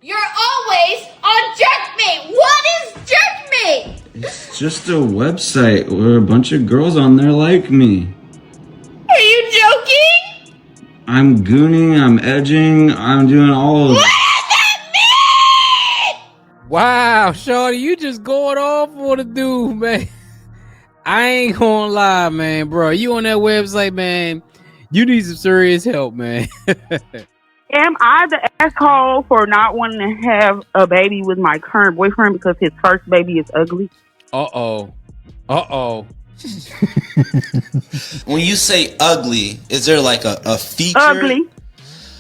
You're always on Jerkmate. What is Jerkmate? It's just a website where a bunch of girls on there like me. Are you joking? I'm gooning, I'm edging, I'm doing all of it. What does that mean? Wow, shorty, you just going off for the dude, man. I ain't gonna lie, man, bro. You on that website, man. You need some serious help, man. Am I the asshole for not wanting to have a baby with my current boyfriend because his first baby is ugly? Uh-oh. When you say ugly, is there like a feature? Ugly.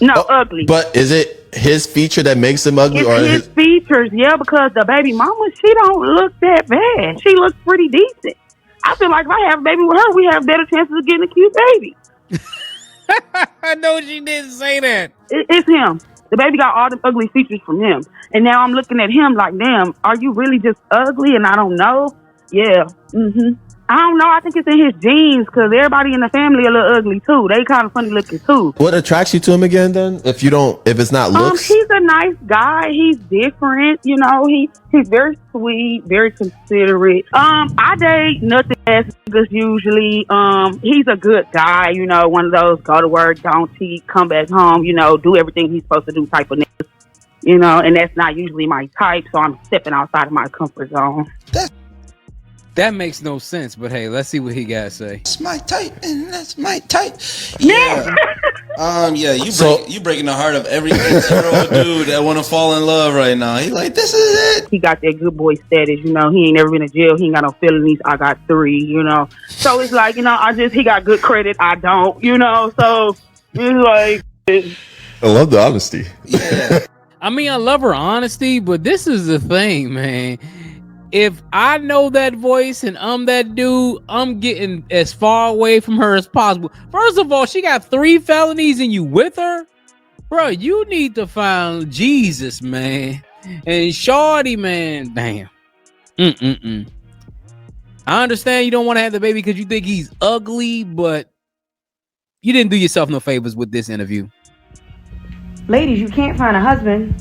No, ugly. But is it his feature that makes him ugly, It's or his features, yeah, because the baby mama, she don't look that bad. She looks pretty decent. I feel like if I have a baby with her, we have better chances of getting a cute baby. I know she didn't say that. It's him. The baby got all the ugly features from him. And now I'm looking at him like, damn, are you really just ugly and I don't know? Yeah. I don't know. I think it's in his genes because everybody in the family a little ugly too. They kind of funny looking too. what attracts you to him again? Then, if it's not looks, He's a nice guy. He's different. You know, he's very sweet, very considerate. I date nothing ass niggas usually. He's a good guy. You know, one of those go to work, don't cheat, come back home. You know, do everything he's supposed to do type of niggas. You know, and that's not usually my type. So I'm stepping outside of my comfort zone. That makes no sense, but hey, let's see what he got to say. That's my type, and that's my type. Yeah. You breaking the heart of every 8-year-old dude that want to fall in love right now. He like, this is it. He got that good boy status, you know. He ain't never been to jail. He ain't got no felonies. I got 3, you know. So it's like, you know, he got good credit. I don't, you know. So it's like, I love the honesty. Yeah. I mean, I love her honesty, but this is the thing, man. If I know that voice and I'm that dude, I'm getting as far away from her as possible. First of all, she got 3 felonies and you with her? Bro, you need to find Jesus, man. And shorty, man, damn. I understand you don't want to have the baby because you think he's ugly, but you didn't do yourself no favors with this interview. Ladies, you can't find a husband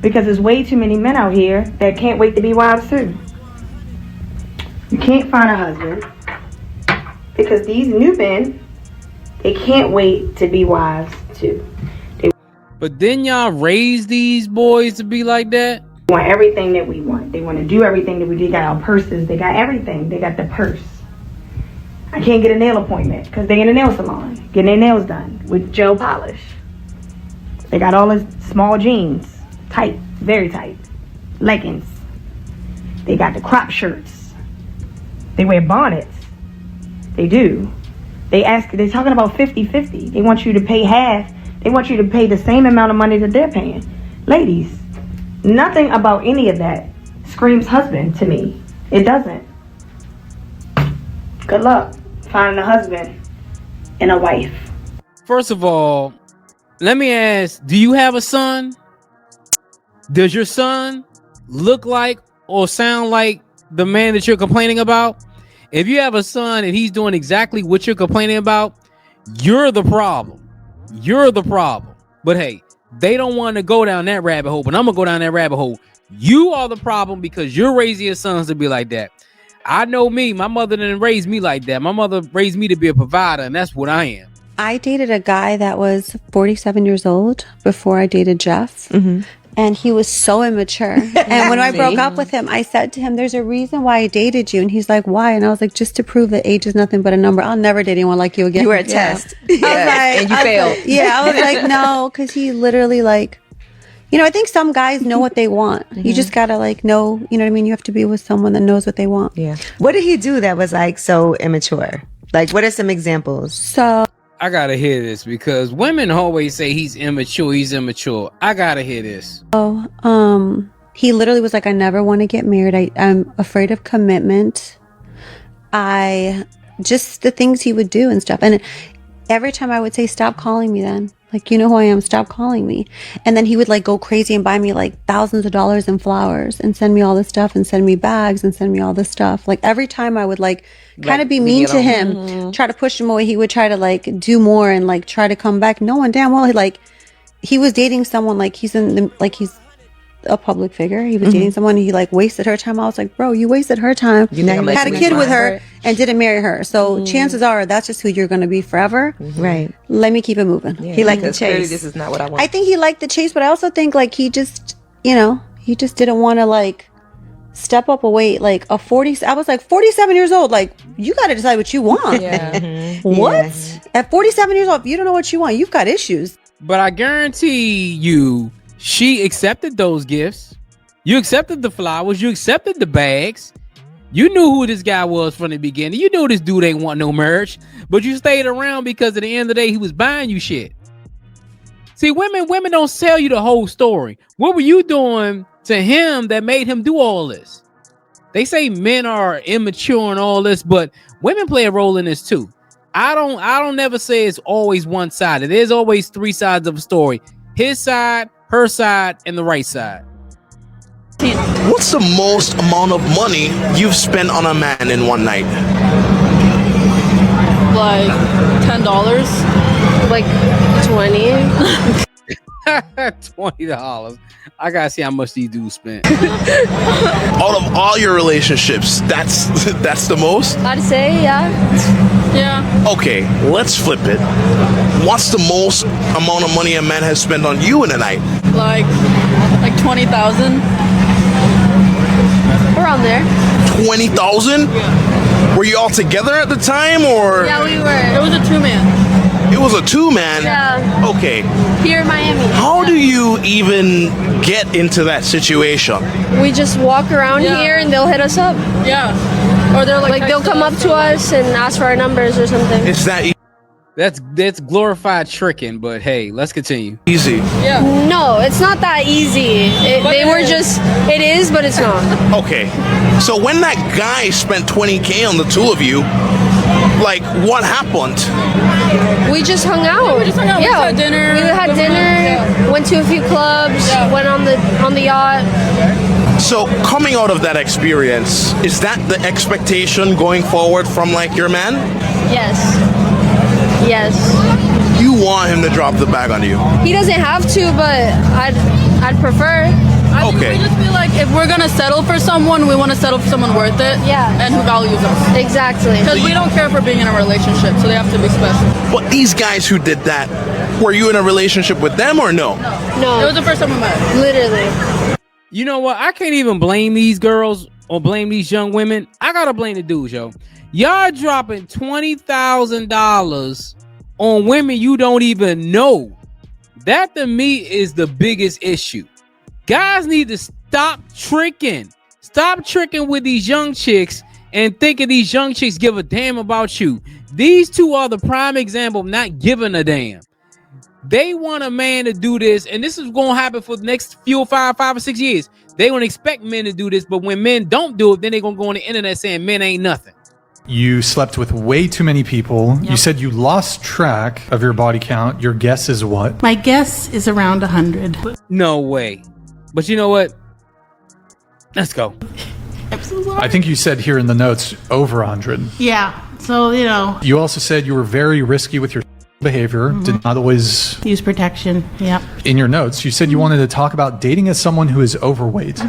because there's way too many men out here that can't wait to be wives too. You can't find a husband because these new men, they can't wait to be wives too. But then y'all raise these boys to be like that? They want everything that we want. They want to do everything that we do. They got our purses. They got everything. They got the purse. I can't get a nail appointment because they in a nail salon getting their nails done with gel polish. They got all the small jeans, tight, very tight, leggings. They got the crop shirts. They wear bonnets. They do. They're talking about 50-50. They want you to pay half. They want you to pay the same amount of money that they're paying. Ladies, nothing about any of that screams husband to me. It doesn't. Good luck finding a husband and a wife. First of all, let me ask, do you have a son? Does your son look like or sound like the man that you're complaining about? If you have a son and he's doing exactly what you're complaining about, you're the problem. You're the problem. But hey, they don't want to go down that rabbit hole, but I'm going to go down that rabbit hole. You are the problem because you're raising your sons to be like that. I know me. My mother didn't raise me like that. My mother raised me to be a provider, and that's what I am. I dated a guy that was 47 years old before I dated Jeff. And he was so immature. And when I broke up with him, I said to him, there's a reason why I dated you. And he's like, why? And I was like, just to prove that age is nothing but a number. I'll never date anyone like you again. You were a test. And you failed. I was like, no, because he literally like, you know, I think some guys know what they want. You just got to like know, you know what I mean? You have to be with someone that knows what they want. Yeah. What did he do that was like so immature? Like, what are some examples? So I gotta hear this because women always say he's immature. I gotta hear this. He literally was like, I never want to get married. I'm afraid of commitment. Just the things he would do and stuff. And every time I would say, stop calling me then. Like, you know who I am, stop calling me. And then he would like go crazy and buy me like thousands of dollars in flowers and send me all this stuff and send me bags and send me all this stuff. Like every time I would like kind of be mean to him, try to push him away, he would try to like do more and like try to come back. Knowing damn well he was dating someone like he's a public figure. He was dating someone. He like wasted her time. I was like, bro, you wasted her time. You think I'm had a listening kid to with my her heart? and didn't marry her. So chances are that's just who you're going to be forever. Right. Let me keep it moving. He liked the Because clearly chase. this is not what I want. I think he liked the chase, but I also think like he just, he just didn't want to like step up a weight. Like a 40, I was like 47 years old. Like you got to decide what you want. What? Yeah. At 47 years old, if you don't know what you want, you've got issues. But I guarantee you, she accepted those gifts. You accepted the flowers. You accepted the bags. You knew who this guy was from the beginning. You knew this dude ain't want no marriage, but you stayed around because at the end of the day, he was buying you shit. See, women don't sell you the whole story. What were you doing to him that made him do all this? They say men are immature and all this, but women play a role in this too. I don't never say it's always one sided. There's always three sides of a story. His side, her side, and the right side. What's the most amount of money you've spent on a man in one night? Like $10. Like 20. $20. I gotta see how much these dudes spent. Out of all your relationships, that's the most? I'd say, yeah. Yeah. Okay, let's flip it. What's the most amount of money a man has spent on you in a night? Like 20,000. Around there. 20,000? Were you all together at the time, or? Yeah, we were. It was a two-man. It was a two-man? Yeah. Okay. Here in Miami. How do you even get into that situation? We just walk around here and they'll hit us up. Yeah. Or they're like they'll come up to us and ask for our numbers or something. Is that That's glorified tricking, but hey, let's continue. easy? Yeah. No, it's not that easy. It is, but it's not. Okay. So when that guy spent 20K on the two of you, like, what happened? We just hung out. Yeah. We had dinner. We had dinner. Went to a few clubs. Went on the yacht. So coming out of that experience, is that the expectation going forward from like your man? Yes. Yes. You want him to drop the bag on you? He doesn't have to, but I'd prefer. Okay. We just feel like if we're gonna settle for someone, we want to settle for someone worth it. Yeah. And who values us. Exactly. Because we don't care for being in a relationship, so they have to be special. But these guys who did that, were you in a relationship with them or no? No. It was the first time we met. Literally. You know what? I can't even blame these girls or blame these young women. I gotta blame the dudes, yo. Y'all dropping $20,000 on women you don't even know. That to me is the biggest issue. Guys need to stop tricking. Stop tricking with these young chicks and thinking these young chicks give a damn about you. These two are the prime example of not giving a damn. They want a man to do this, and this is going to happen for the next five or 6 years. They don't expect men to do this, but when men don't do it, then they're going to go on the internet saying men ain't nothing. You slept with way too many people. Yep. You said you lost track of your body count. Your guess is what? My guess is around 100. No way. But you know what? Let's go. I think you said here in the notes over 100. Yeah. So, You also said you were very risky with your behavior, did not always use protection. Yep. In your notes, you said you wanted to talk about dating as someone who is overweight.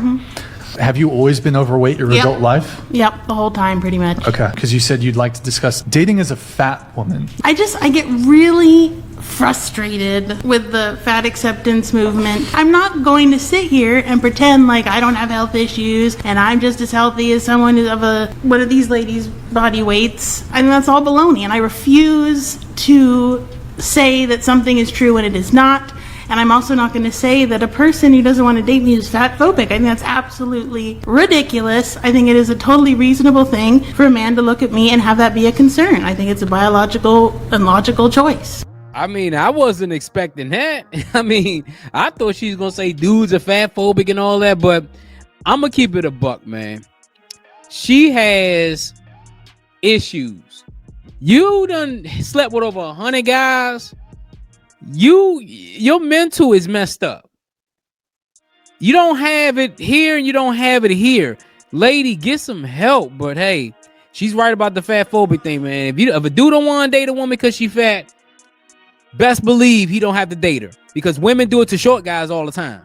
Have you always been overweight your adult life? Yep, the whole time pretty much. Okay, because you said you'd like to discuss dating as a fat woman. I get really frustrated with the fat acceptance movement. I'm not going to sit here and pretend like I don't have health issues and I'm just as healthy as someone who's of one of these ladies' body weights. I mean, that's all baloney, and I refuse to say that something is true when it is not. And I'm also not going to say that a person who doesn't want to date me is fat phobic. I think that's absolutely ridiculous. I think it is a totally reasonable thing for a man to look at me and have that be a concern. I think it's a biological and logical choice. I mean, I wasn't expecting that. I mean, I thought she was going to say dudes are fat phobic and all that, but I'm going to keep it a buck, man. She has issues. You done slept with over 100 guys. Your mental is messed up. You don't have it here and you don't have it here. Lady, get some help. But hey, she's right about the fat phobic thing, man. If a dude don't want to date a woman because she fat, best believe he don't have to date her, because women do it to short guys all the time.